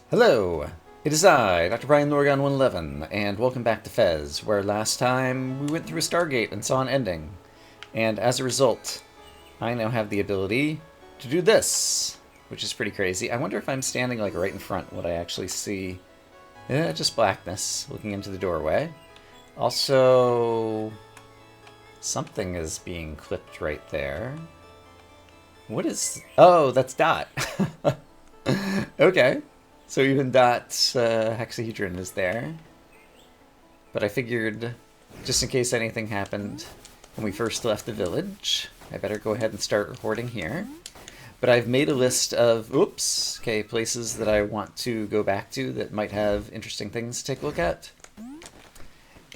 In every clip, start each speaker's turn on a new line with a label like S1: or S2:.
S1: Hello, it is I, Dr. Brian Lorgon 111, and welcome back to Fez, where last time we went through a Stargate and saw an ending. And as a result, I now have the ability to do this, which is pretty crazy. I wonder if I'm standing like right in front, would I actually see? Yeah, just blackness looking into the doorway. Also, something is being clipped right there. What is... Oh, that's Dot. Okay. So even Dot's hexahedron is there. But I figured, just in case anything happened when we first left the village, I better go ahead and start recording here. But I've made a list of, places that I want to go back to that might have interesting things to take a look at.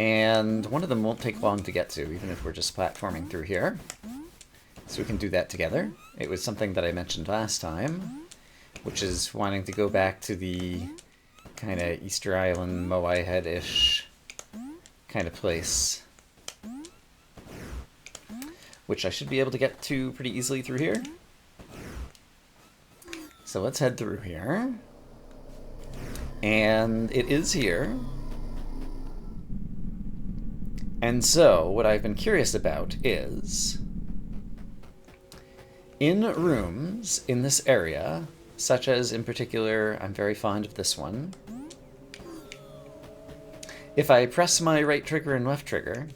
S1: And one of them won't take long to get to, even if we're just platforming through here. So we can do that together. It was something that I mentioned last time, which is wanting to go back to the kind of Easter Island, Moai Head-ish kind of place, which I should be able to get to pretty easily through here. So let's head through here. And it is here. And so, what I've been curious about is, in rooms in this area, such as, in particular, I'm very fond of this one, if I press my right trigger and left trigger,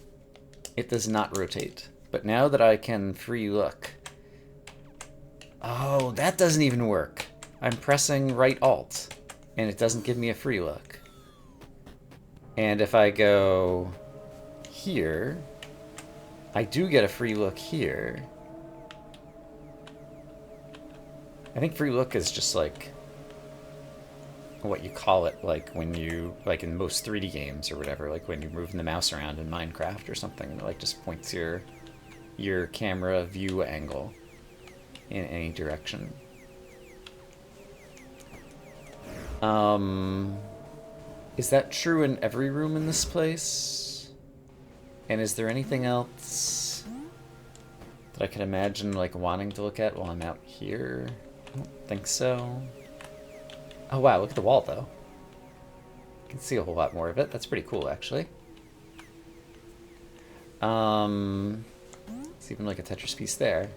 S1: it does not rotate. But now that I can free look... Oh, that doesn't even work. I'm pressing right alt, and it doesn't give me a free look. And if I go here, I do get a free look here. I think free look is just like what you call it, like when you, like in most 3D games or whatever, like when you're moving the mouse around in Minecraft or something, and it like just points your camera view angle in any direction. Is that true in every room in this place? And is there anything else that I could imagine like wanting to look at while I'm out here? I don't think so. Oh wow, look at the wall though. You can see a whole lot more of it. That's pretty cool actually. It's even like a Tetris piece there.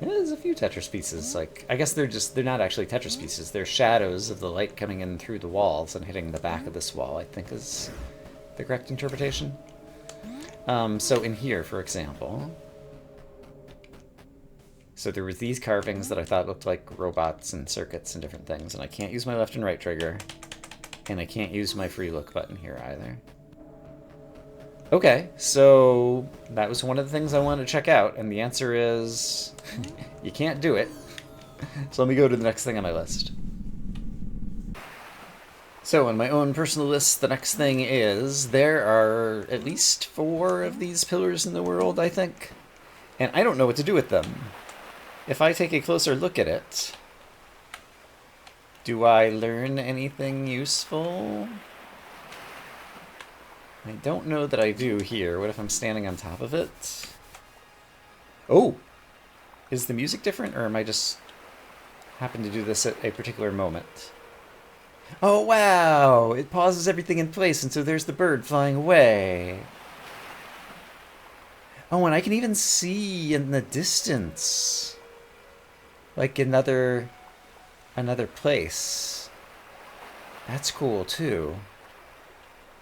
S1: Yeah, there's a few Tetris pieces. Like, I guess they're not actually Tetris pieces. They're shadows of the light coming in through the walls and hitting the back of this wall, I think is the correct interpretation. So in here, for example, so there was these carvings that I thought looked like robots and circuits and different things, and I can't use my left and right trigger, and I can't use my free look button here either. Okay, so that was one of the things I wanted to check out, and the answer is you can't do it. So let me go to the next thing on my list. So on my own personal list, the next thing is there are at least 4 of these pillars in the world, I think, and I don't know what to do with them. If I take a closer look at it, do I learn anything useful? I don't know that I do here. What if I'm standing on top of it? Oh! Is the music different, or am I just happen to do this at a particular moment? Oh, wow! It pauses everything in place, and so there's the bird flying away. Oh, and I can even see in the distance, like another place. That's cool too.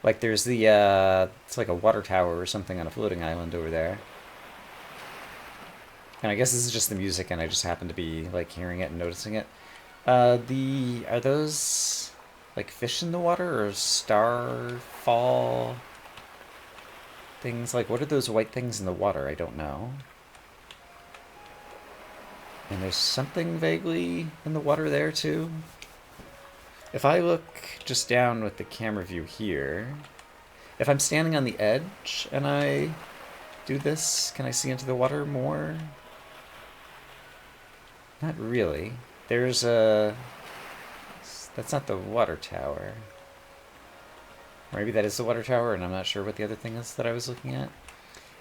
S1: Like there's the it's like a water tower or something on a floating island over there. And I guess this is just the music, and I just happen to be like hearing it and noticing it. Are those like fish in the water or starfall things? Like, what are those white things in the water? I don't know. And there's something vaguely in the water there too. If I look just down with the camera view here, if I'm standing on the edge and I do this, can I see into the water more? Not really. There's a... That's not the water tower. Maybe that is the water tower, and I'm not sure what the other thing is that I was looking at.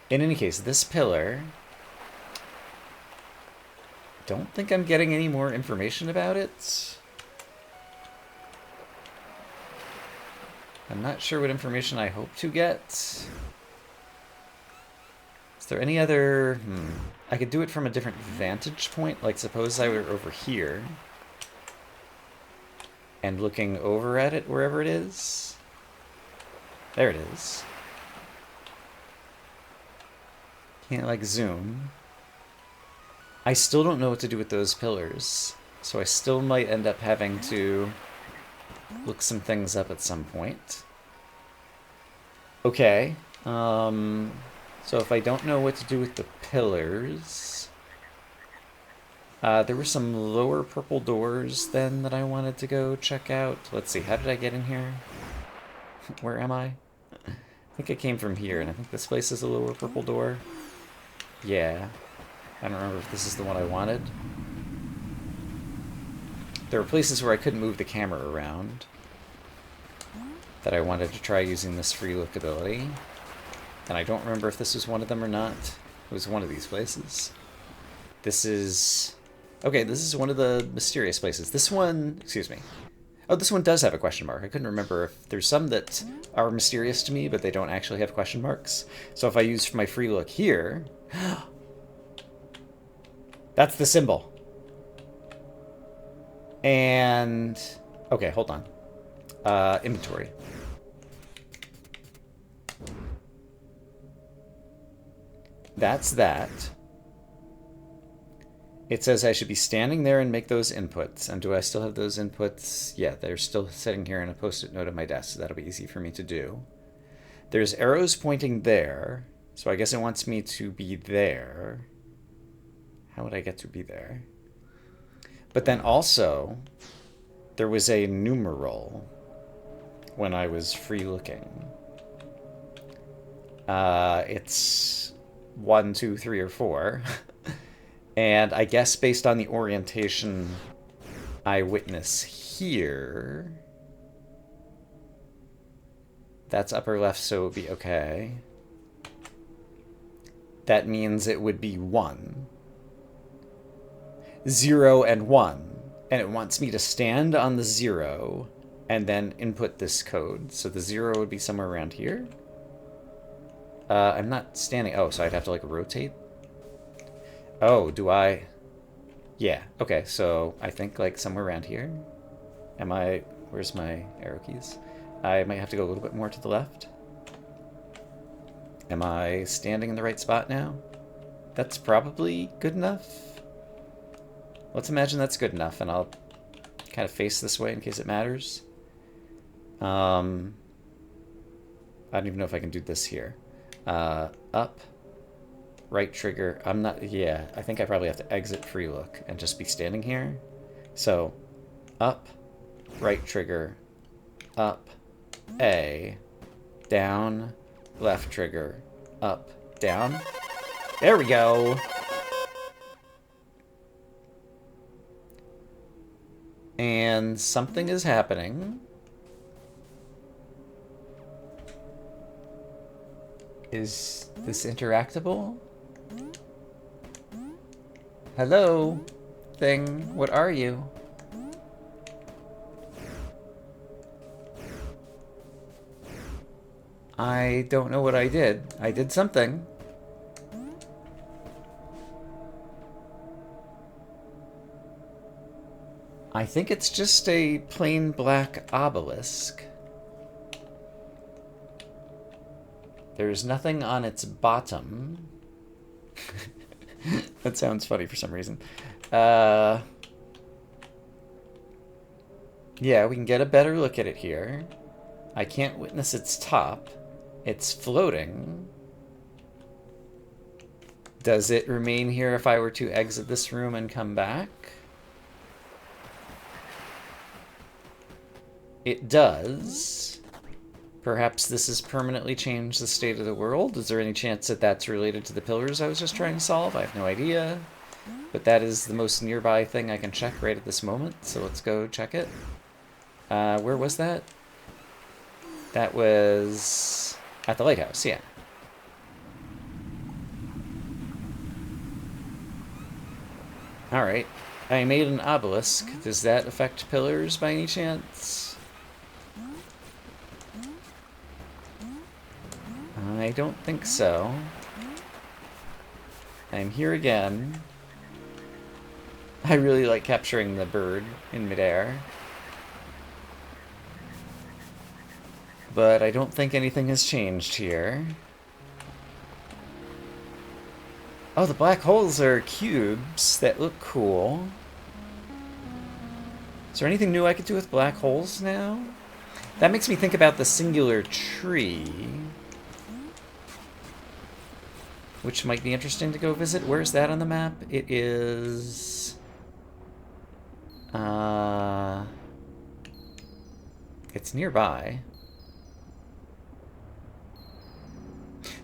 S1: In any case, this pillar... Don't think I'm getting any more information about it. I'm not sure what information I hope to get. Is there any other... I could do it from a different vantage point. Like, suppose I were over here and looking over at it wherever it is. There it is. Can't, like, zoom. I still don't know what to do with those pillars, so I still might end up having to look some things up at some point. Okay. So if I don't know what to do with the pillars... there were some lower purple doors then that I wanted to go check out. Let's see, how did I get in here? Where am I? I think I came from here, and I think this place is a lower purple door. Yeah. I don't remember if this is the one I wanted. There were places where I couldn't move the camera around that I wanted to try using this free look ability. And I don't remember if this was one of them or not. It was one of these places. This is... Okay, this is one of the mysterious places. This one... Excuse me. Oh, this one does have a question mark. I couldn't remember if there's some that are mysterious to me, but they don't actually have question marks. So if I use my free look here... That's the symbol. And... Okay, hold on. Inventory. That's that. It says I should be standing there and make those inputs. And do I still have those inputs? Yeah, they're still sitting here in a post-it note on my desk, so that'll be easy for me to do. There's arrows pointing there, so I guess it wants me to be there. How would I get to be there? But then also, there was a numeral when I was free looking. It's 1, 2, 3, or 4. And I guess based on the orientation I witness here, that's upper left, so it would be okay. That means it would be 1. 0 and 1. And it wants me to stand on the 0 and then input this code. So the 0 would be somewhere around here. I'm not standing. Oh, so I'd have to like rotate. Oh, do I? Yeah. Okay. So I think like somewhere around here. Am I? Where's my arrow keys? I might have to go a little bit more to the left. Am I standing in the right spot now? That's probably good enough. Let's imagine that's good enough, and I'll kind of face this way in case it matters. I don't even know if I can do this here. Up, right trigger. I'm not, yeah, I think I probably have to exit free look and just be standing here. So, up, right trigger, up, A, down, left trigger, up, down. There we go! And something is happening. Is this interactable? Hello, thing. What are you? I don't know what I did. I did something. I think it's just a plain black obelisk. There's nothing on its bottom. That sounds funny for some reason. Yeah, we can get a better look at it here. I can't witness its top. It's floating. Does it remain here if I were to exit this room and come back? It does. Perhaps this has permanently changed the state of the world. Is there any chance that that's related to the pillars I was just trying to solve? I have no idea. But that is the most nearby thing I can check right at this moment, so let's go check it. Where was that? That was at the lighthouse, yeah. Alright. I made an obelisk. Does that affect pillars by any chance? I don't think so. I'm here again. I really like capturing the bird in midair. But I don't think anything has changed here. Oh, the black holes are cubes that look cool. Is there anything new I could do with black holes now? That makes me think about the singular tree, which might be interesting to go visit. Where's that on the map? It is... it's nearby.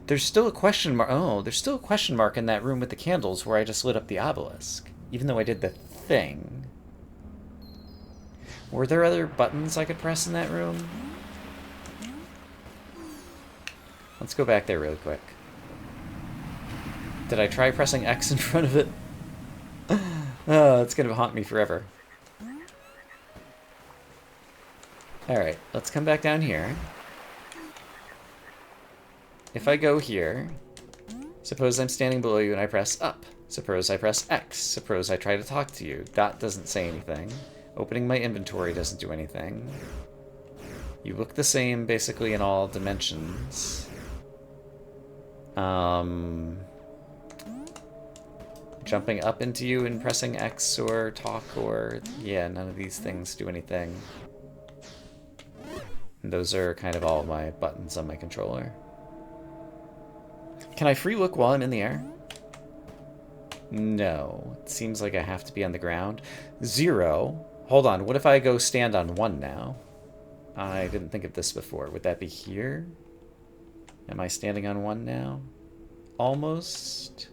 S1: There's still a question mark. Oh, there's still a question mark in that room with the candles where I just lit up the obelisk, even though I did the thing. Were there other buttons I could press in that room? Let's go back there really quick. Did I try pressing X in front of it? Oh, it's gonna haunt me forever. Alright, let's come back down here. If I go here, suppose I'm standing below you and I press up. Suppose I press X. Suppose I try to talk to you. Dot doesn't say anything. Opening my inventory doesn't do anything. You look the same basically in all dimensions. Jumping up into you and pressing X or talk or... yeah, none of these things do anything. And those are kind of all my buttons on my controller. Can I free look while I'm in the air? No. It seems like I have to be on the ground. 0. Hold on. What if I go stand on 1 now? I didn't think of this before. Would that be here? Am I standing on 1 now? Almost.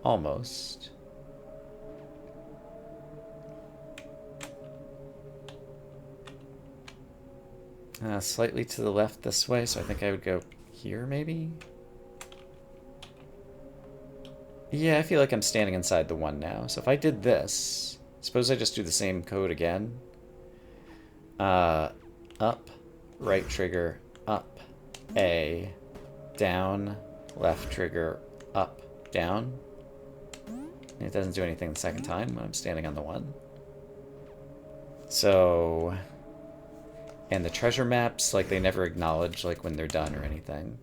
S1: Almost. Slightly to the left this way, so I think I would go here, maybe? Yeah, I feel like I'm standing inside the 1 now. So if I did this, suppose I just do the same code again. Up, right trigger, up, A, down, left trigger, up, down. It doesn't do anything the second time when I'm standing on the 1. So... and the treasure maps, like, they never acknowledge, like, when they're done or anything.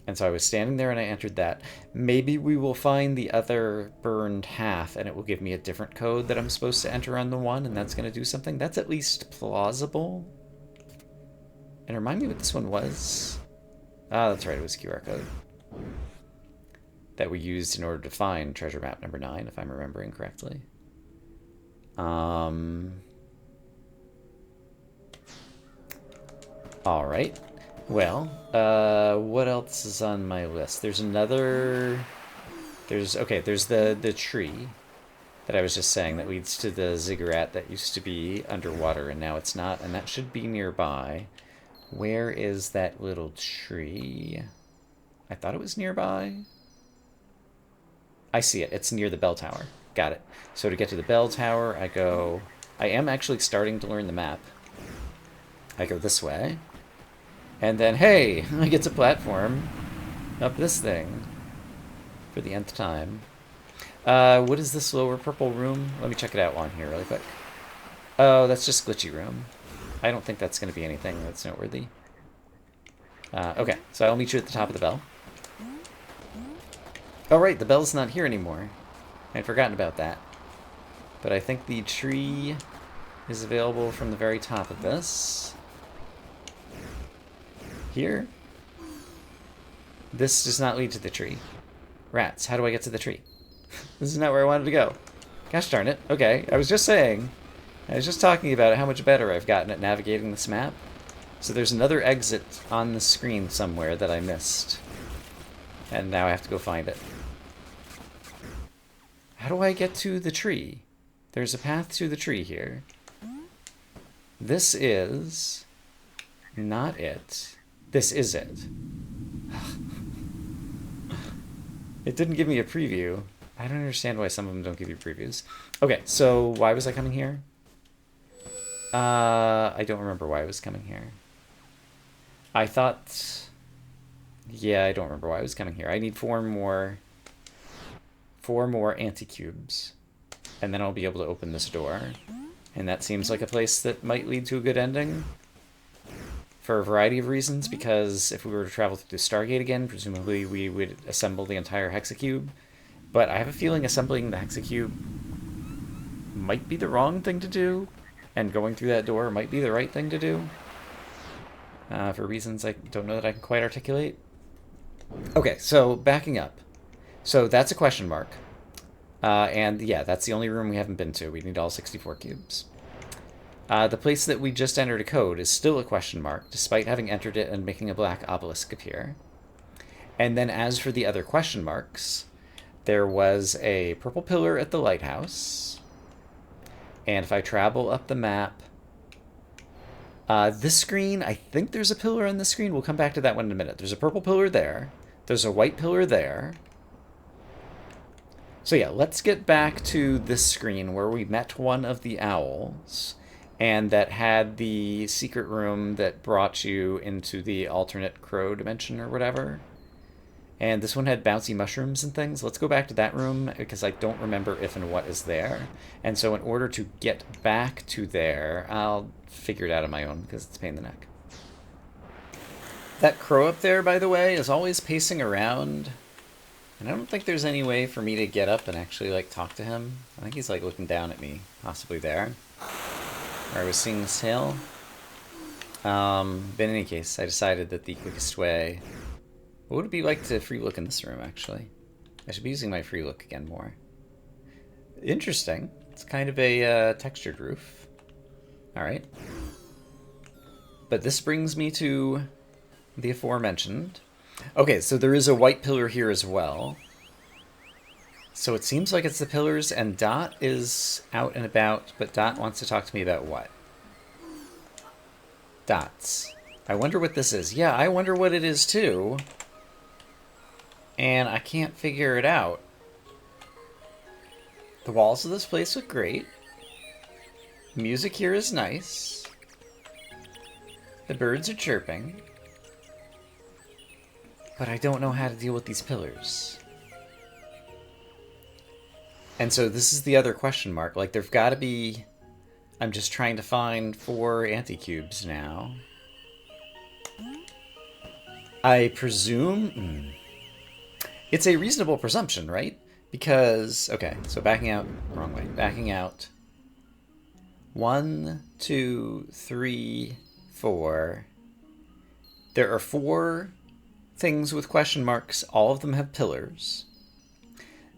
S1: And so I was standing there and I entered that. Maybe we will find the other burned half and it will give me a different code that I'm supposed to enter on the 1 and that's going to do something. That's at least plausible. And remind me what this one was. Ah, that's right, it was QR code. That we used in order to find treasure map number 9, if I'm remembering correctly. Alright. Well, what else is on my list? There's another... there's the tree that I was just saying that leads to the ziggurat that used to be underwater and now it's not, and that should be nearby. Where is that little tree? I thought it was nearby. I see it. It's near the bell tower. Got it. So to get to the bell tower, I go... I am actually starting to learn the map. I go this way. And then, hey, I get to platform up this thing for the nth time. What is this lower purple room? Let me check it out while I'm here really quick. Oh, that's just glitchy room. I don't think that's going to be anything that's noteworthy. Okay, so I'll meet you at the top of the bell. Oh, right, the bell's not here anymore. I'd forgotten about that. But I think the tree is available from the very top of this. Here? This does not lead to the tree. Rats, how do I get to the tree? This is not where I wanted to go. Gosh darn it. Okay, I was just saying. I was just talking about how much better I've gotten at navigating this map. So there's another exit on the screen somewhere that I missed. And now I have to go find it. How do I get to the tree? There's a path to the tree here. This is... not it. This is it. It didn't give me a preview. I don't understand why some of them don't give you previews. Okay, so why was I coming here? I don't remember why I was coming here. I thought... Yeah, I don't remember why I was coming here. I need four more anti-cubes, and then I'll be able to open this door. And that seems like a place that might lead to a good ending for a variety of reasons, because if we were to travel through the Stargate again, presumably we would assemble the entire hexacube. But I have a feeling assembling the hexacube might be the wrong thing to do, and going through that door might be the right thing to do, for reasons I don't know that I can quite articulate. Okay, so backing up. So that's a question mark. And yeah, that's the only room we haven't been to. We need all 64 cubes. The place that we just entered a code is still a question mark, despite having entered it and making a black obelisk appear. And then as for the other question marks, there was a purple pillar at the lighthouse. And if I travel up the map... this screen, I think there's a pillar on this screen. We'll come back to that one in a minute. There's a purple pillar there. There's a white pillar there. So yeah, let's get back to this screen where we met one of the owls, and that had the secret room that brought you into the alternate crow dimension or whatever. And this one had bouncy mushrooms and things. Let's go back to that room, because I don't remember if and what is there. And so in order to get back to there, I'll figure it out on my own, because it's a pain in the neck. That crow up there, by the way, is always pacing around. And I don't think there's any way for me to get up and actually, like, talk to him. I think he's, like, looking down at me, possibly there. Or I was seeing his tail. But in any case, I decided that the quickest way... What would it be like to free look in this room, actually? I should be using my free look again more. Interesting. It's kind of a textured roof. Alright. But this brings me to the aforementioned. Okay, so there is a white pillar here as well. So it seems like it's the pillars, and Dot is out and about, but Dot wants to talk to me about what? Dots. I wonder what this is. Yeah, I wonder what it is too. And I can't figure it out. The walls of this place look great. Music here is nice. The birds are chirping. But I don't know how to deal with these pillars. And so this is the other question mark. Like, there've got to be... I'm just trying to find 4 anti-cubes now. I presume... It's a reasonable presumption, right? Because... Okay, so backing out... Wrong way. Backing out. 1, 2, 3, 4. There are 4... things with question marks. All of them have pillars.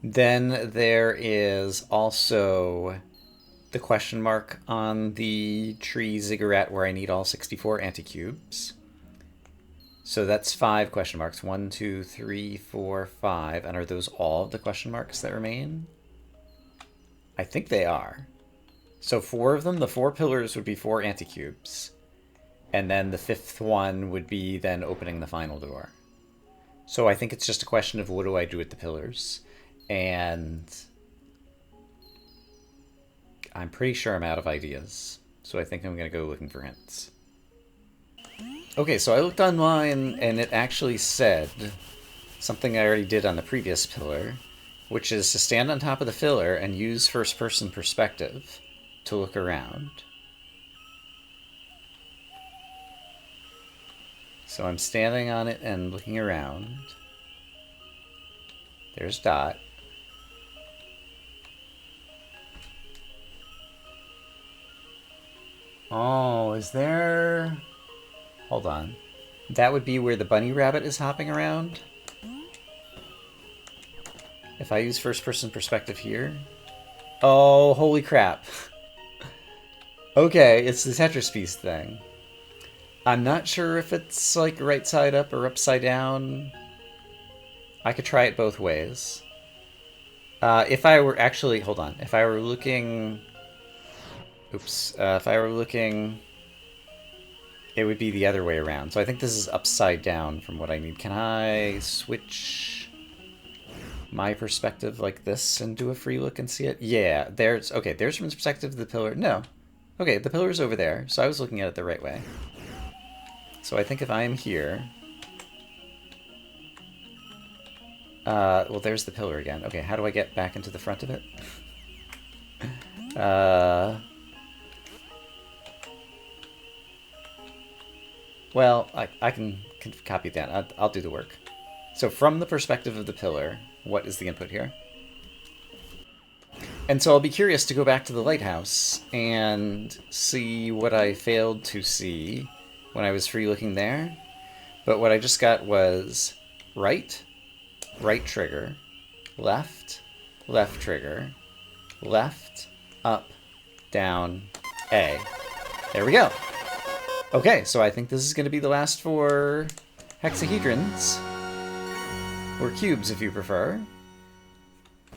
S1: Then there is also the question mark on the tree ziggurat where I need all 64 anti-cubes. So that's 5 question marks. 1, 2, 3, 4, 5. And are those all of the question marks that remain? I think they are. So 4 of them, the 4 pillars would be 4 anti-cubes. And then the 5th one would be then opening the final door. So I think it's just a question of what do I do with the pillars. And I'm pretty sure I'm out of ideas. So I think I'm going to go looking for hints. Okay, so I looked online and it actually said something I already did on the previous pillar, which is to stand on top of the pillar and use first-person perspective to look around. So I'm standing on it and looking around. There's Dot. Oh, is there... Hold on. That would be where the bunny rabbit is hopping around? If I use first-person perspective here? Oh, holy crap. Okay, it's the Tetris piece thing. I'm not sure if it's, like, right side up or upside down. I could try it both ways. If I were actually... Hold on. If I were looking... Oops. If I were looking... It would be the other way around. So I think this is upside down from what I need. Can I switch my perspective like this and do a free look and see it? Yeah, there's... Okay, there's from the perspective of the pillar. No. Okay, the pillar's over there. So I was looking at it the right way. So I think if I'm here... well, there's the pillar again. Okay, how do I get back into the front of it? Well, I can copy that. I'll do the work. So from the perspective of the pillar, what is the input here? And so I'll be curious to go back to the lighthouse and see what I failed to see when I was free looking there. But what I just got was right trigger, left trigger, left, up, down, A. There we go. Okay, so I think this is going to be the last 4 hexahedrons. Or cubes, if you prefer.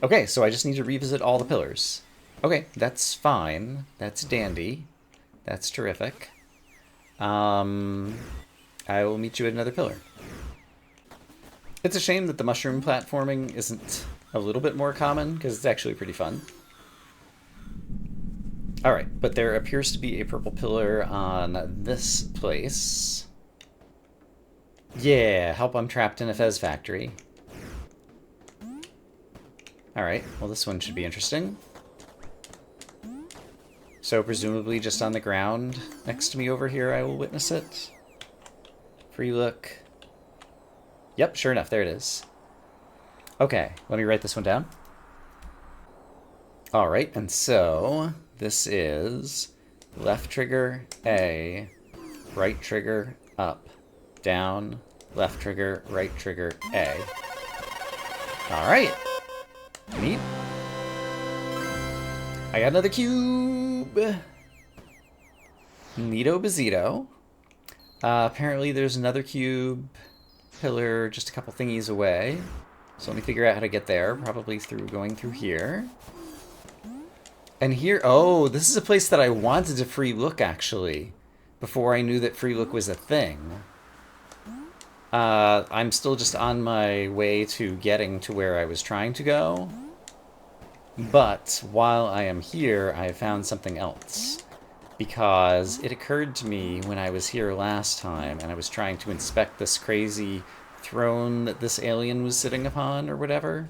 S1: Okay, so I just need to revisit all the pillars. Okay, that's fine. That's dandy. That's terrific. I will meet you at another pillar. It's a shame that the mushroom platforming isn't a little bit more common, because it's actually pretty fun. Alright, but there appears to be a purple pillar on this place. Yeah, help, I'm trapped in a Fez factory. Alright, well this one should be interesting. So presumably just on the ground next to me over here I will witness it. Free look. Yep, sure enough, there it is. Okay, let me write this one down. Alright, and so this is left trigger A, right trigger up, down, left trigger, right trigger A. Alright. Neat. I got another cube. Neato Bazito. Apparently there's another cube pillar just a couple thingies away. So let me figure out how to get there. Probably through going through here. And here, oh, this is a place that I wanted to free look, actually. Before I knew that free look was a thing. I'm still just on my way to getting to where I was trying to go. But while I am here, I have found something else. Because it occurred to me when I was here last time, and I was trying to inspect this crazy throne that this alien was sitting upon, or whatever,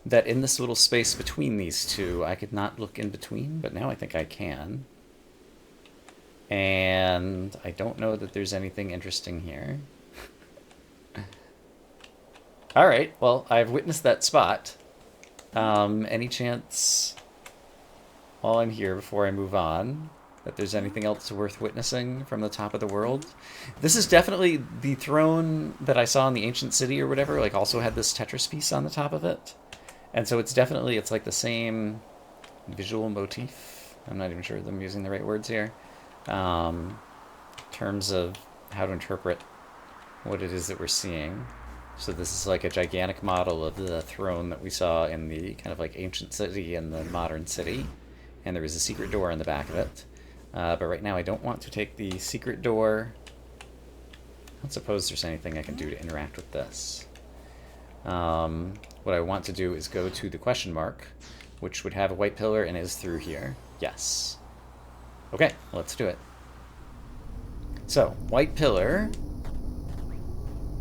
S1: that in this little space between these two, I could not look in between, but now I think I can. And I don't know that there's anything interesting here. Alright, well, I've witnessed that spot. Any chance, while I'm here before I move on, that there's anything else worth witnessing from the top of the world? This is definitely the throne that I saw in the ancient city or whatever, like also had this Tetris piece on the top of it. And so it's definitely, it's like the same visual motif. I'm not even sure that I'm using the right words here. In terms of how to interpret what it is that we're seeing. So this is like a gigantic model of the throne that we saw in the kind of like ancient city and the modern city. And there was a secret door in the back of it. But right now I don't want to take the secret door. I don't suppose there's anything I can do to interact with this. What I want to do is go to the question mark, which would have a white pillar and is through here. Yes. Okay, let's do it. So, white pillar.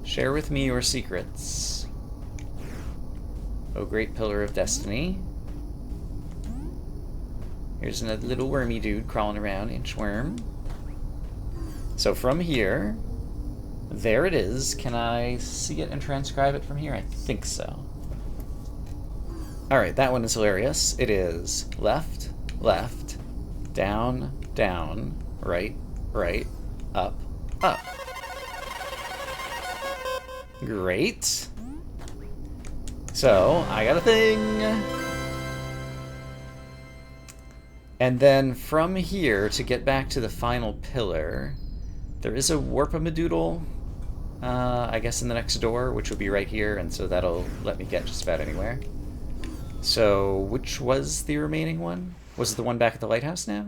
S1: Share with me your secrets. Oh, great pillar of destiny. Here's another little wormy dude crawling around, inchworm. So from here, there it is. Can I see it and transcribe it from here? I think so. Alright, that one is hilarious. It is left, left, down, down, right, right, up, up. Great. So, I got a thing. And then from here, to get back to the final pillar, there is a Warpamadoodle, I guess in the next door, which will be right here, and so that'll let me get just about anywhere. So, which was the remaining one? Was it the one back at the lighthouse now?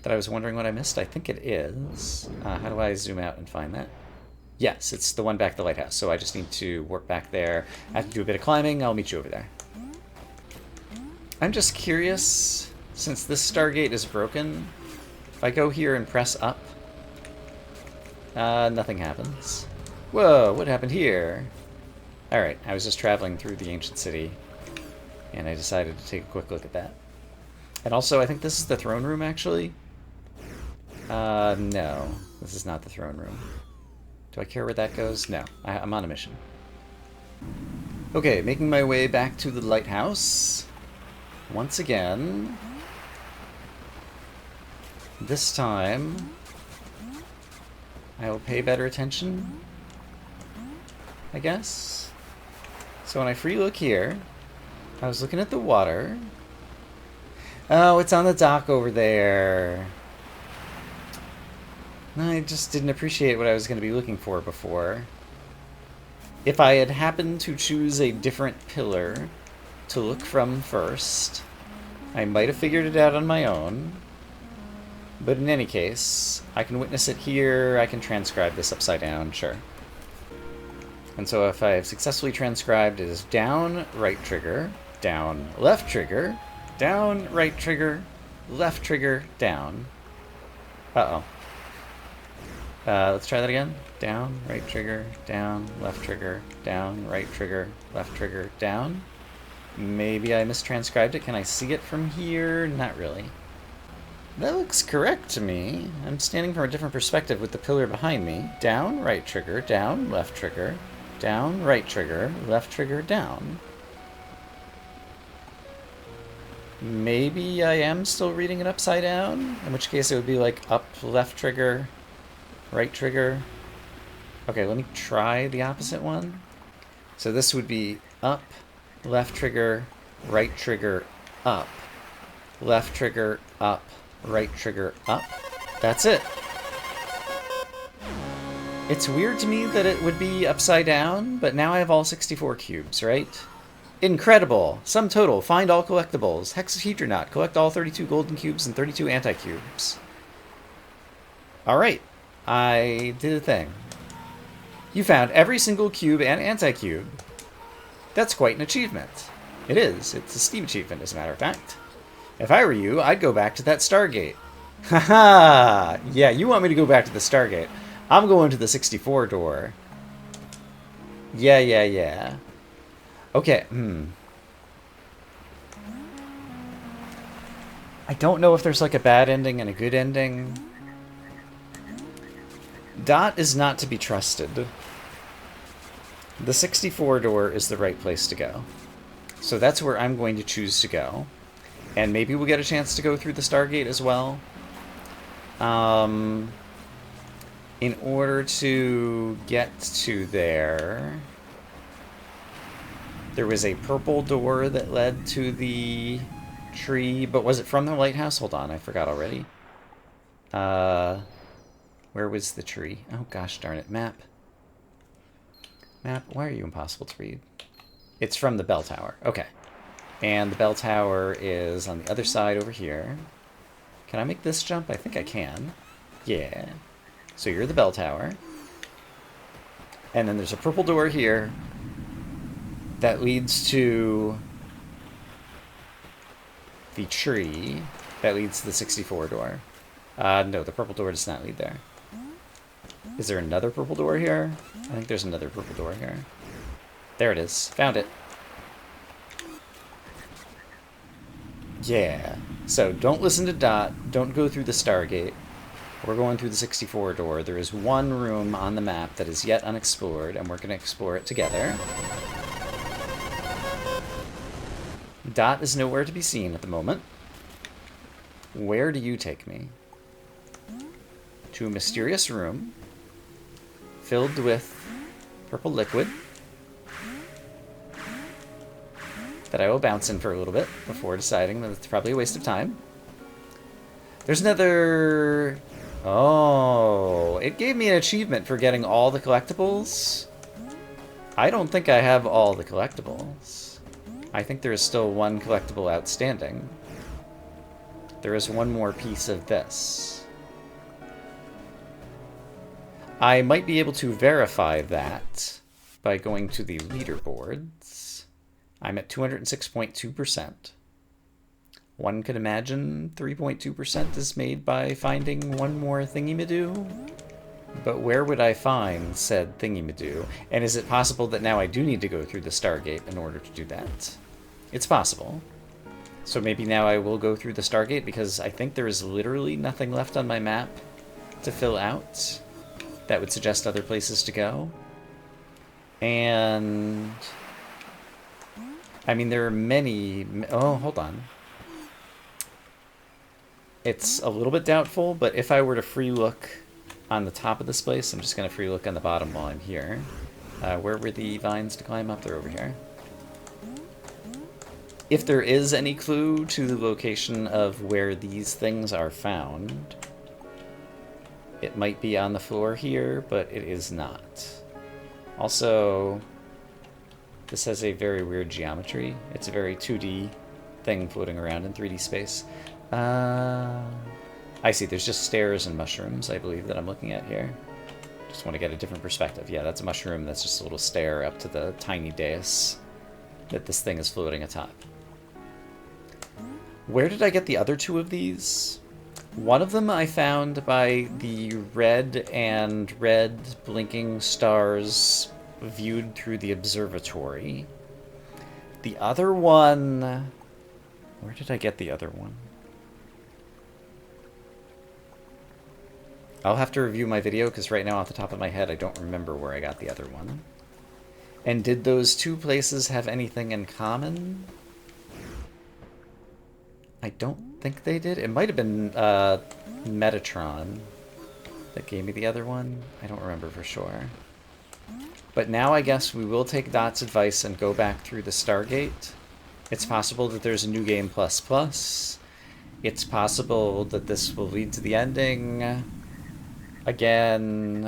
S1: That I was wondering what I missed? I think it is. How do I zoom out and find that? Yes, it's the one back at the lighthouse, so I just need to work back there. I have to do a bit of climbing. I'll meet you over there. I'm just curious, since this Stargate is broken, if I go here and press up, Nothing happens. Whoa, what happened here? Alright, I was just traveling through the ancient city, and I decided to take a quick look at that. And also, I think this is the throne room, actually. No. This is not the throne room. Do I care where that goes? No. I'm on a mission. Okay, making my way back to the lighthouse. Once again. This time, I will pay better attention, I guess. So when I free look here, I was looking at the water. Oh, it's on the dock over there. I just didn't appreciate what I was going to be looking for before. If I had happened to choose a different pillar to look from first, I might have figured it out on my own. But in any case, I can witness it here, I can transcribe this upside down, sure. And so if I have successfully transcribed, it is down, right trigger, down, left trigger, down, right trigger, left trigger, down. Uh-oh. Let's try that again. Down, right trigger, down, left trigger, down, right trigger, left trigger, down. Maybe I mistranscribed it. Can I see it from here? Not really. That looks correct to me. I'm standing from a different perspective with the pillar behind me. Down, right trigger, down, left trigger, down, right trigger, left trigger, down. Maybe I am still reading it upside down, in which case it would be like up, left trigger, right trigger. Okay, let me try the opposite one. So this would be up, left trigger, right trigger, up. Left trigger, up, right trigger, up. That's it. It's weird to me that it would be upside down, but now I have all 64 cubes, right? Incredible! Sum total, find all collectibles. Hexahedronaut, collect all 32 golden cubes and 32 anti-cubes. Alright, I did a thing. You found every single cube and anti-cube. That's quite an achievement. It is. It's a Steam achievement, as a matter of fact. If I were you, I'd go back to that Stargate. Haha! Yeah, you want me to go back to the Stargate. I'm going to the 64 door. Yeah. Okay, I don't know if there's like a bad ending and a good ending. Dot is not to be trusted. The 64 door is the right place to go. So that's where I'm going to choose to go. And maybe we'll get a chance to go through the Stargate as well. In order to get to there, there was a purple door that led to the tree, but was it from the lighthouse? Hold on, I forgot already. Where was the tree? Oh gosh darn it, map. Map, why are you impossible to read? It's from the bell tower, okay. And the bell tower is on the other side over here. Can I make this jump? I think I can. Yeah. So you're the bell tower. And then there's a purple door here that leads to the tree that leads to the 64 door. No, the purple door does not lead there. Is there another purple door here? I think there's another purple door here. There it is. Found it. Yeah. So don't listen to Dot. Don't go through the Stargate. We're going through the 64 door. There is one room on the map that is yet unexplored, and we're going to explore it together. Dot is nowhere to be seen at the moment. Where do you take me? To a mysterious room filled with purple liquid that I will bounce in for a little bit before deciding that it's probably a waste of time. There's another... Oh, it gave me an achievement for getting all the collectibles. I don't think I have all the collectibles. I think there is still one collectible outstanding. There is one more piece of this. I might be able to verify that by going to the leaderboards. I'm at 206.2%. One could imagine 3.2% is made by finding one more thingy-madoo. But where would I find said thingy-madoo? And is it possible that now I do need to go through the Stargate in order to do that? It's possible. So maybe now I will go through the Stargate, because I think there is literally nothing left on my map to fill out that would suggest other places to go. And I mean, there are many... Oh, hold on. It's a little bit doubtful, but if I were to free look on the top of this place, I'm just going to free look on the bottom while I'm here. Where were the vines to climb up? They're over here. If there is any clue to the location of where these things are found, it might be on the floor here, but it is not. Also, this has a very weird geometry. It's a very 2D thing floating around in 3D space. I see, there's just stairs and mushrooms, I believe, that I'm looking at here. Just want to get a different perspective. Yeah, that's a mushroom, that's just a little stair up to the tiny dais that this thing is floating atop. Where did I get the other two of these? One of them I found by the red and red blinking stars viewed through the observatory. The other one... Where did I get the other one? I'll have to review my video, because right now off the top of my head I don't remember where I got the other one. And did those two places have anything in common? I don't think they did. It might have been Metatron that gave me the other one. I don't remember for sure. But now I guess we will take Dot's advice and go back through the Stargate. It's possible that there's a New Game Plus Plus. It's possible that this will lead to the ending. Again,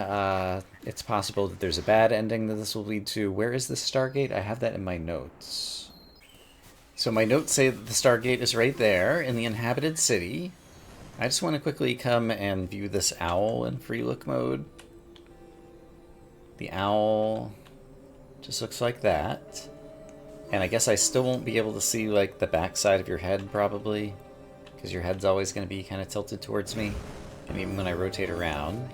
S1: it's possible that there's a bad ending that this will lead to. Where is the Stargate? I have that in my notes. So my notes say that the Stargate is right there in the inhabited city. I just want to quickly come and view this owl in free look mode. The owl just looks like that. And I guess I still won't be able to see like the backside of your head probably, because your head's always going to be kind of tilted towards me. And even when I rotate around,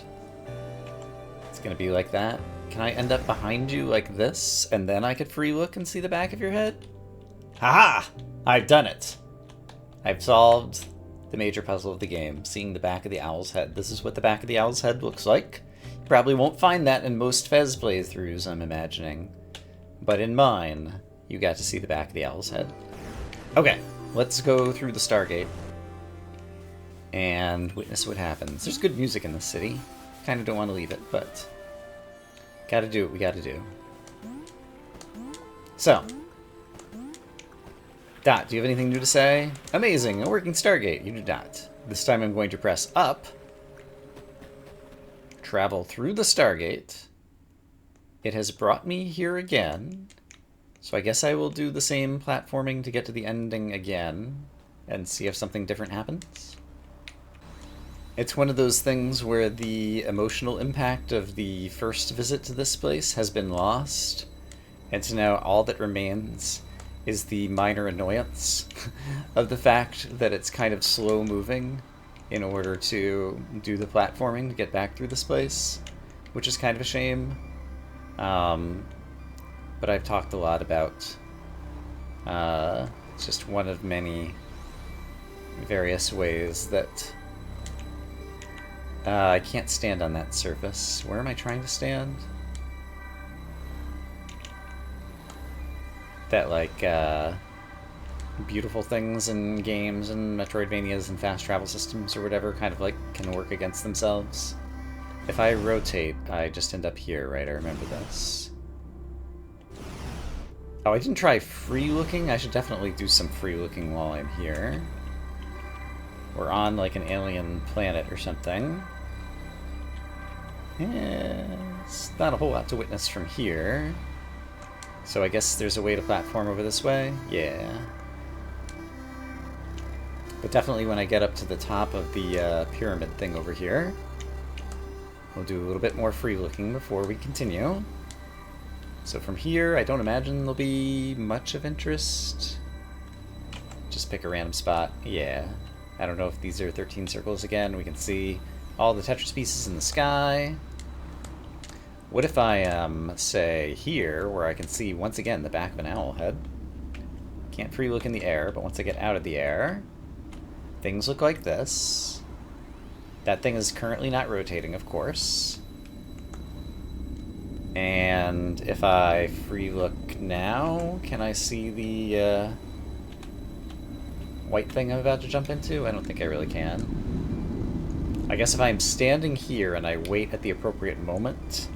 S1: it's going to be like that. Can I end up behind you like this, and then I could free look and see the back of your head? Haha! I've done it! I've solved the major puzzle of the game, seeing the back of the owl's head. This is what the back of the owl's head looks like. You probably won't find that in most Fez playthroughs, I'm imagining. But in mine, you got to see the back of the owl's head. Okay, let's go through the Stargate and witness what happens. There's good music in this city. Kind of don't want to leave it, but gotta do what we gotta do. So, Dot, do you have anything new to say? Amazing, a working Stargate. You do not. This time I'm going to press up, travel through the Stargate. It has brought me here again, so I guess I will do the same platforming to get to the ending again and see if something different happens. It's one of those things where the emotional impact of the first visit to this place has been lost, and so now all that remains is the minor annoyance of the fact that it's kind of slow moving in order to do the platforming to get back through this place, which is kind of a shame. But I've talked a lot about it's just one of many various ways that I can't stand on that surface. Where am I trying to stand? That, like, beautiful things in games and Metroidvanias and fast travel systems or whatever kind of, like, can work against themselves. If I rotate, I just end up here, right? I remember this. Oh, I didn't try free looking. I should definitely do some free looking while I'm here. We're on, like, an alien planet or something. It's not a whole lot to witness from here. So I guess there's a way to platform over this way? Yeah. But definitely when I get up to the top of the pyramid thing over here, we'll do a little bit more free looking before we continue. So from here, I don't imagine there'll be much of interest. Just pick a random spot. Yeah. I don't know if these are 13 circles again. We can see all the Tetris pieces in the sky. What if I am, say, here, where I can see, once again, the back of an owl head? Can't free look in the air, but once I get out of the air, things look like this. That thing is currently not rotating, of course. And if I free look now, can I see the white thing I'm about to jump into? I don't think I really can. I guess if I'm standing here and I wait at the appropriate moment,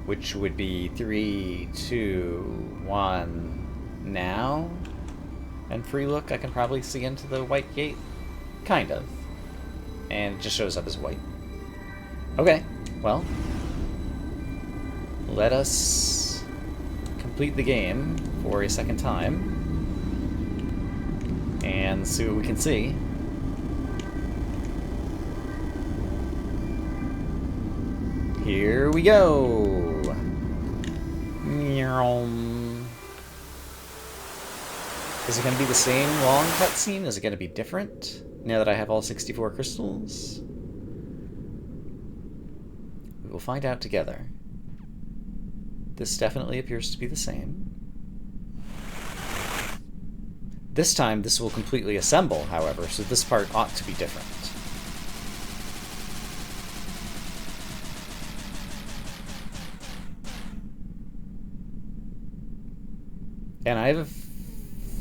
S1: which would be 3, 2, 1, now, and free look, I can probably see into the white gate. Kind of. And it just shows up as white. Okay, well, let us complete the game for a second time and see what we can see. Here we go! Is it going to be the same long cutscene? Is it going to be different now that I have all 64 crystals? We will find out together. This definitely appears to be the same. This time, this will completely assemble, however, so this part ought to be different. And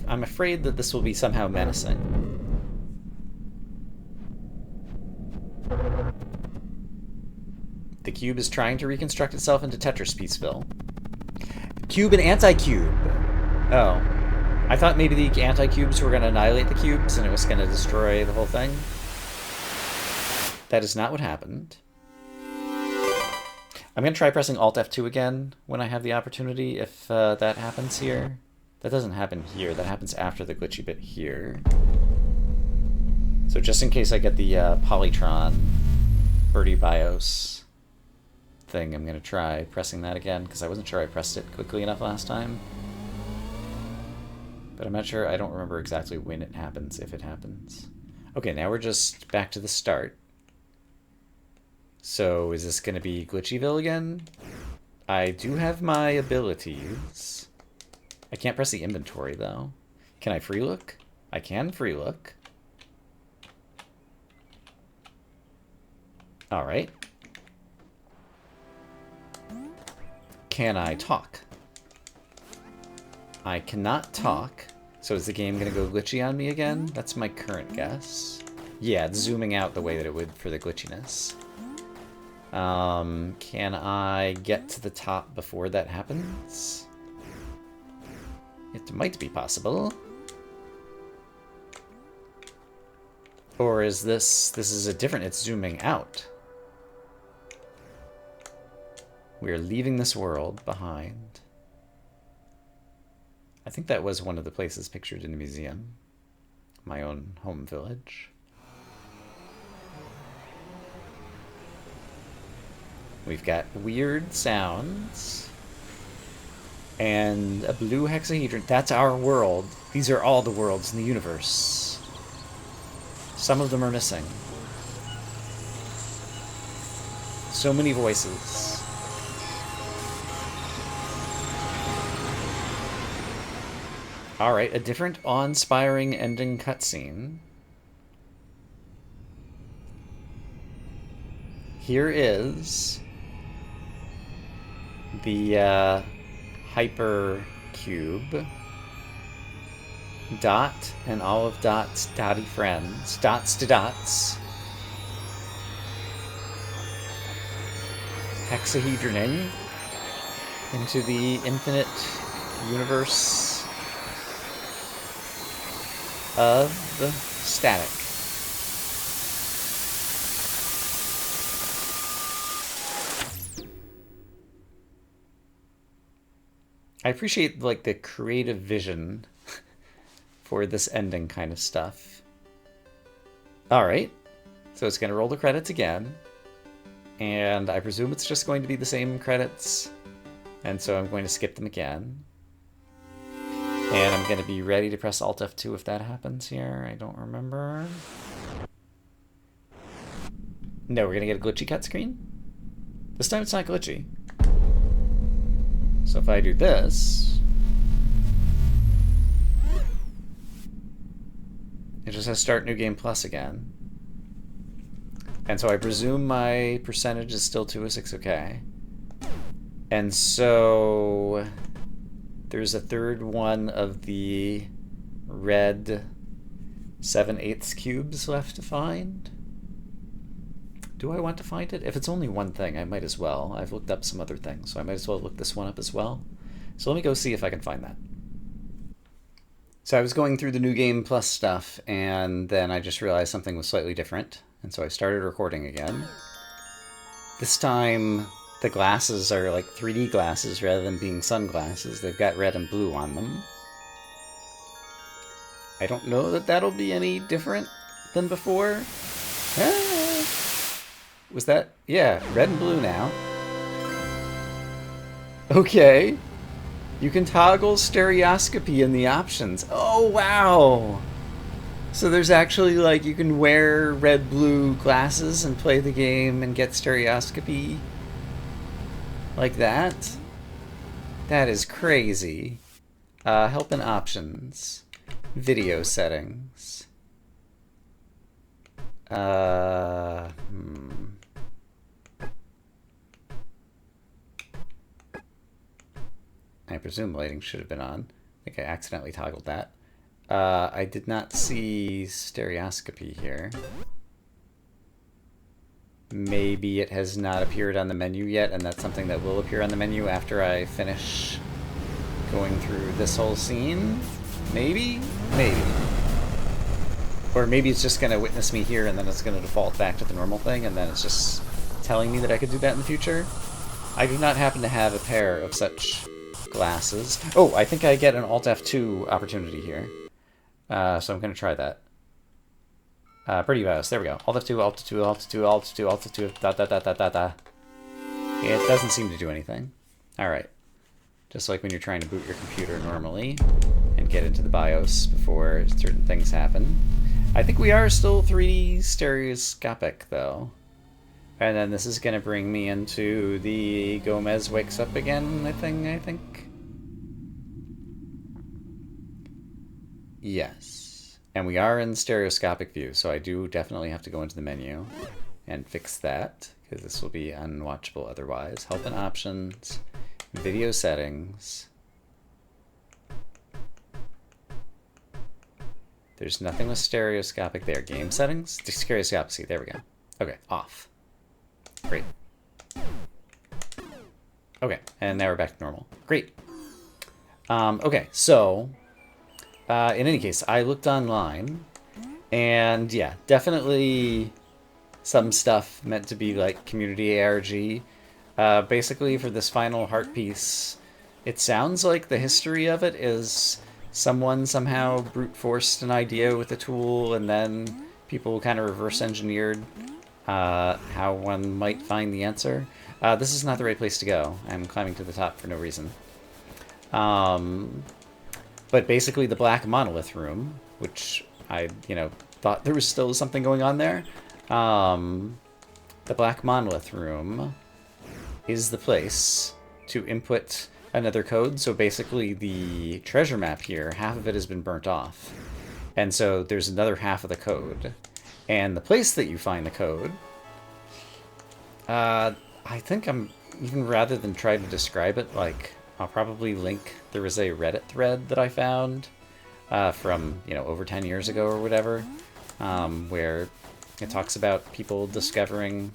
S1: I'm afraid that this will be somehow menacing. The cube is trying to reconstruct itself into Tetris Pieceville. Cube and anti-cube! Oh. I thought maybe the anti-cubes were going to annihilate the cubes and it was going to destroy the whole thing. That is not what happened. I'm going to try pressing Alt F2 again when I have the opportunity, if that happens here. That doesn't happen here. That happens after the glitchy bit here. So just in case I get the Polytron Birdie BIOS thing, I'm going to try pressing that again, because I wasn't sure I pressed it quickly enough last time. But I'm not sure. I don't remember exactly when it happens, if it happens. Okay, now we're just back to the start. So is this going to be Glitchyville again? I do have my abilities. I can't press the inventory, though. Can I free look? I can free look. Alright. Can I talk? I cannot talk. So is the game going to go glitchy on me again? That's my current guess. Yeah, it's zooming out the way that it would for the glitchiness. Can I get to the top before that happens? It might be possible. Or is this is a different, it's zooming out. We are leaving this world behind. I think that was one of the places pictured in the museum. My own home village. We've got weird sounds. And a blue hexahedron. That's our world. These are all the worlds in the universe. Some of them are missing. So many voices. Alright, a different awe-inspiring ending cutscene. Here is the hyper cube. Dot and all of Dot's dotty friends. Dots to dots. Hexahedroning into the infinite universe of static. I appreciate like the creative vision for this ending kind of stuff. Alright, so it's going to roll the credits again, and I presume it's just going to be the same credits, and so I'm going to skip them again. And I'm going to be ready to press Alt F2 if that happens here. I don't remember. No, we're going to get a glitchy cut screen? This time it's not glitchy. So if I do this, it just says Start New Game Plus again. And so I presume my percentage is still 206 okay. And so there's a third one of the red 7/8 cubes left to find. Do I want to find it? If it's only one thing, I might as well. I've looked up some other things, so I might as well look this one up as well. So let me go see if I can find that. So I was going through the New Game Plus stuff, and then I just realized something was slightly different. And so I started recording again. This time, the glasses are like 3D glasses rather than being sunglasses. They've got red and blue on them. I don't know that that'll be any different than before. Ah! Was that? Yeah, red and blue now. Okay. You can toggle stereoscopy in the options. Oh, wow! So there's actually, like, you can wear red-blue glasses and play the game and get stereoscopy like that? That is crazy. Help and options. Video settings. I presume lighting should have been on. I think I accidentally toggled that. I did not see stereoscopy here. Maybe it has not appeared on the menu yet, and that's something that will appear on the menu after I finish going through this whole scene. Maybe? Maybe. Or maybe it's just going to witness me here, and then it's going to default back to the normal thing, and then it's just telling me that I could do that in the future. I do not happen to have a pair of such glasses. Oh, I think I get an Alt F2 opportunity here. So I'm going to try that. Pretty fast. There we go. Alt F2, Alt F2, Alt F2, Alt F2, Alt F2, dot, dot, dot, dot, dot, dot. It doesn't seem to do anything. Alright. Just like when you're trying to boot your computer normally and get into the BIOS before certain things happen. I think we are still 3D stereoscopic, though. And then this is going to bring me into the Gomez wakes up again thing, I think. Yes. And we are in stereoscopic view, so I do definitely have to go into the menu and fix that, because this will be unwatchable otherwise. Help and options, video settings. There's nothing with stereoscopic there. Game settings? Stereoscopy, there we go. Okay, off. Great. Okay, and now we're back to normal. Great. Okay, so, in any case, I looked online, and yeah, definitely some stuff meant to be like community ARG. Basically, for this final heart piece, it sounds like the history of it is someone somehow brute forced an idea with a tool, and then people kind of reverse engineered how one might find the answer. This is not the right place to go. I'm climbing to the top for no reason. But basically the Black Monolith Room, which I, thought there was still something going on there. The Black Monolith Room is the place to input another code. So basically the treasure map here, half of it has been burnt off. And so there's another half of the code. And the place that you find the code, I think even rather than try to describe it, like, I'll probably link, there was a Reddit thread that I found from, over 10 years ago or whatever, where it talks about people discovering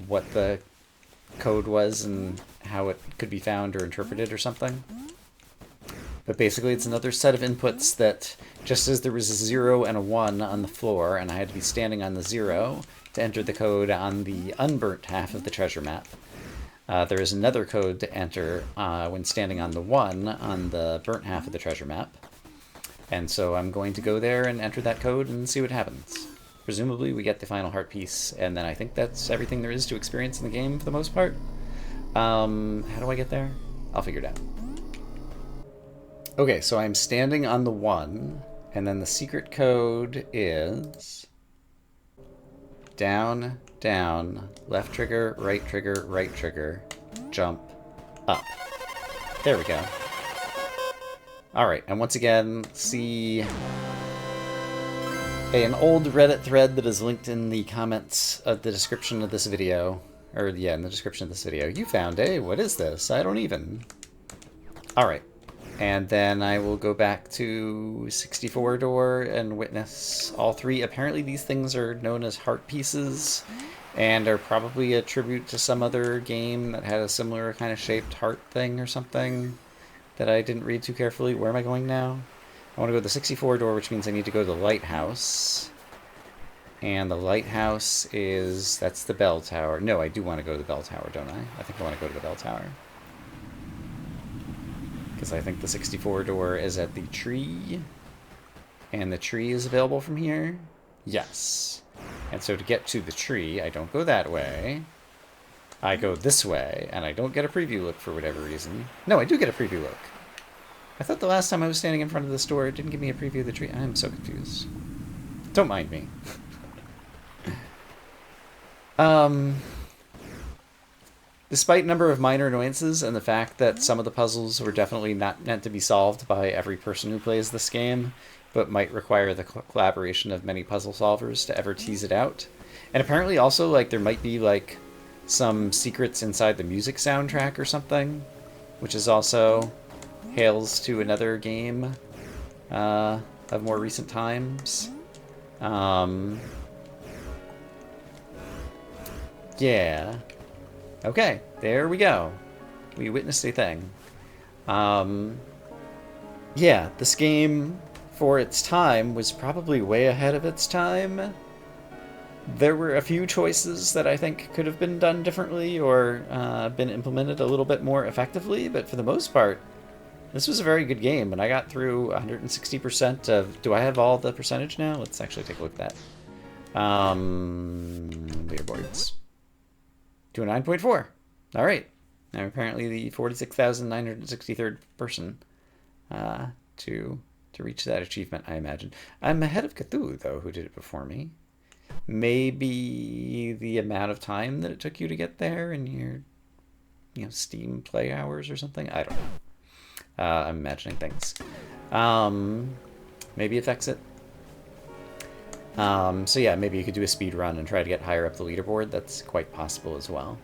S1: what the code was and how it could be found or interpreted or something. But basically it's another set of inputs that, just as there was a 0 and a 1 on the floor, and I had to be standing on the 0 to enter the code on the unburnt half of the treasure map, there is another code to enter when standing on the 1 on the burnt half of the treasure map. And so I'm going to go there and enter that code and see what happens. Presumably we get the final heart piece, and then I think that's everything there is to experience in the game for the most part. How do I get there? I'll figure it out. Okay, so I'm standing on the 1, and then the secret code is down, down, left trigger, right trigger, jump, up. There we go. Alright, and once again, see an old Reddit thread that is linked in the comments of the description of this video. Or, yeah, in the description of this video. You found, what is this? I don't even. Alright. And then I will go back to 64 door and witness all three. Apparently these things are known as heart pieces and are probably a tribute to some other game that had a similar kind of shaped heart thing or something that I didn't read too carefully. Where am I going now? I want to go to the 64 door, which means I need to go to the lighthouse. And the lighthouse is... that's the bell tower. No, I do want to go to the bell tower, don't I? I think I want to go to the bell tower. Because I think the 64 door is at the tree. And the tree is available from here? Yes. And so to get to the tree, I don't go that way. I go this way, and I don't get a preview look for whatever reason. No, I do get a preview look. I thought the last time I was standing in front of this door, it didn't give me a preview of the tree. I'm so confused. Don't mind me. Despite a number of minor annoyances and the fact that some of the puzzles were definitely not meant to be solved by every person who plays this game, but might require the collaboration of many puzzle solvers to ever tease it out. And apparently also, like, there might be, like, some secrets inside the music soundtrack or something, which is also hails to another game of more recent times. Yeah. Okay, there we go. We witnessed a thing. Yeah, this game, for its time, was probably way ahead of its time. There were a few choices that I think could have been done differently or been implemented a little bit more effectively, but for the most part, this was a very good game, and I got through 160% of... do I have all the percentage now? Let's actually take a look at that. Leaderboards. To a 9.4. All right. I'm apparently the 46,963rd person to reach that achievement, I imagine. I'm ahead of Cthulhu, though, who did it before me. Maybe the amount of time that it took you to get there in your, Steam play hours or something? I don't know. I'm imagining things. Maybe affects it. So yeah, maybe you could do a speed run and try to get higher up the leaderboard. That's quite possible as well.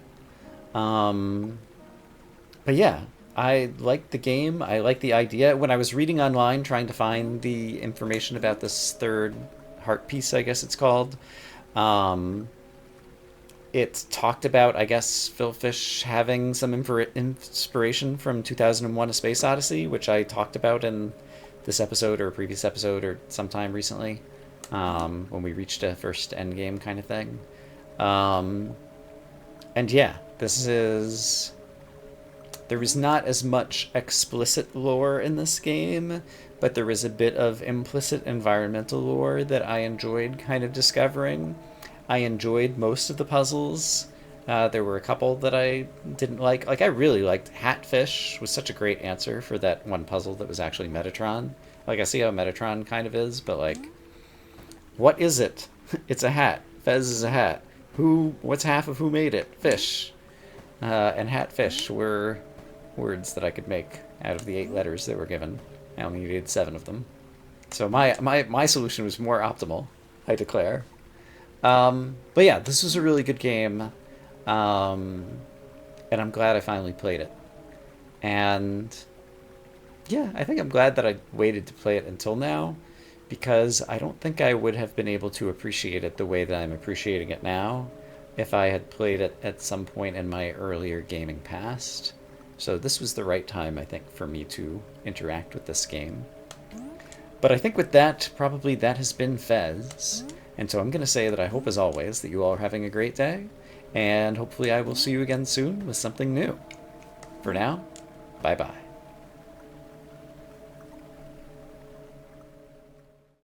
S1: But yeah, I like the game. I like the idea. When I was reading online trying to find the information about this third heart piece, I guess it's called, it talked about, I guess, Phil Fish having some inspiration from 2001: A Space Odyssey, which I talked about in this episode or a previous episode or sometime recently. When we reached a first endgame kind of thing. And yeah, there was not as much explicit lore in this game, but there was a bit of implicit environmental lore that I enjoyed kind of discovering. I enjoyed most of the puzzles. There were a couple that I didn't like. Like, I really liked Hatfish, was such a great answer for that one puzzle that was actually Metatron. Like, I see how Metatron kind of is, but like, what is it? It's a hat. Fez is a hat. What's half of who made it? Fish. And Hatfish were words that I could make out of the 8 letters that were given. I only needed 7 of them. So my solution was more optimal, I declare. But yeah, this was a really good game. And I'm glad I finally played it. And yeah, I think I'm glad that I waited to play it until now, because I don't think I would have been able to appreciate it the way that I'm appreciating it now if I had played it at some point in my earlier gaming past. So this was the right time, I think, for me to interact with this game. But I think with that, probably that has been Fez. And so I'm going to say that I hope, as always, that you all are having a great day, and hopefully I will see you again soon with something new. For now, bye-bye.